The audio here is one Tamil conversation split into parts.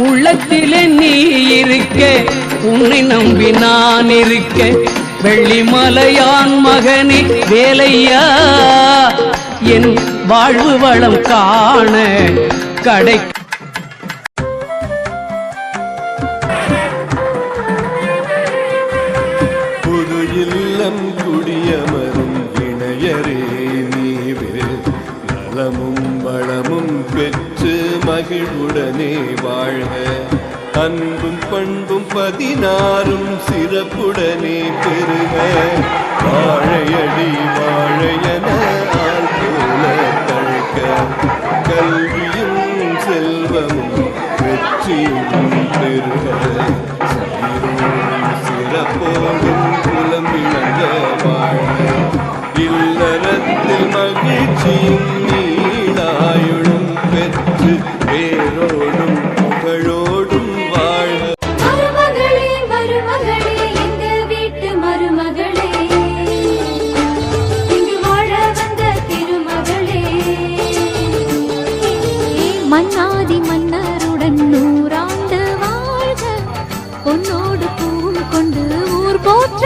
உள்ளத்திலே நீ இருக்க, உன்னை நம்பி நான் இருக்க. வெள்ளிமலையான் மகனே வேலையா, என் வாழ்வு வளம் காண கடை புது இல்லம் குடியமரும் இணையரே நீவே, நலமும் வளமும் பெற்று மகிழ்வுடனே வாழ்க. அன்பும் பண்பும் 16 சிறப்புடனே பெருக. வாழையடி வாழையன ஆள் போல தழைக்க. கல்வியும் செல்வமும் வெற்றியும் பெருக. சிறப்போடும் குலம் இழந்த வாழ்க. இல்லறத்தில் மகிழ்ச்சியும் நீடாயுளும் பெற்று வேரோடும் புகழோடும் வாழ்க. மருமகளே மருமகளே எங்கள் வீட்டு மருமகளே, இங்கு வாழ வந்த திருமகளே. மன்னாதி மன்னருடன் 100 ஆண்டு வாழ்க, பொன்னோடு பூவும் கொண்டு ஊர் போற்ற.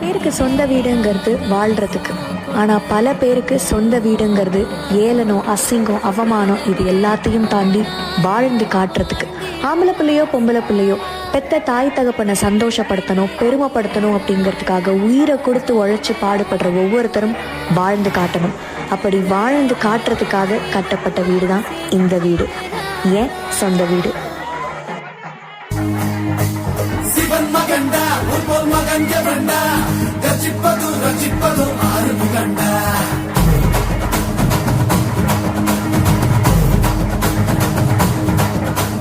பேருக்கு சொந்த வீடுங்கிறது வாழ்றதுக்கு, ஆனா பல பேருக்கு சொந்த வீடுங்கிறது ஏளனம், அசிங்கம், அவமானம், இது எல்லாத்தையும் தாண்டி வாழ்ந்து காட்டுறதுக்கு. ஆம்பளை பிள்ளையோ பொம்பளை பிள்ளையோ பெத்த தாய் தகப்பனை சந்தோஷப்படுத்தணும், பெருமைப்படுத்தணும் அப்படிங்கிறதுக்காக உயிரை கொடுத்து உழைச்சி பாடுபடுற ஒவ்வொருத்தரும் வாழ்ந்து காட்டணும். அப்படி வாழ்ந்து காட்டுறதுக்காக கட்டப்பட்ட வீடு தான் இந்த வீடு, ஏன் சொந்த வீடு. சிவன் மகண்டா ஒரு மகன் ரச்சிப்பது ரச்சிப்பது ஆறு முகண்டா.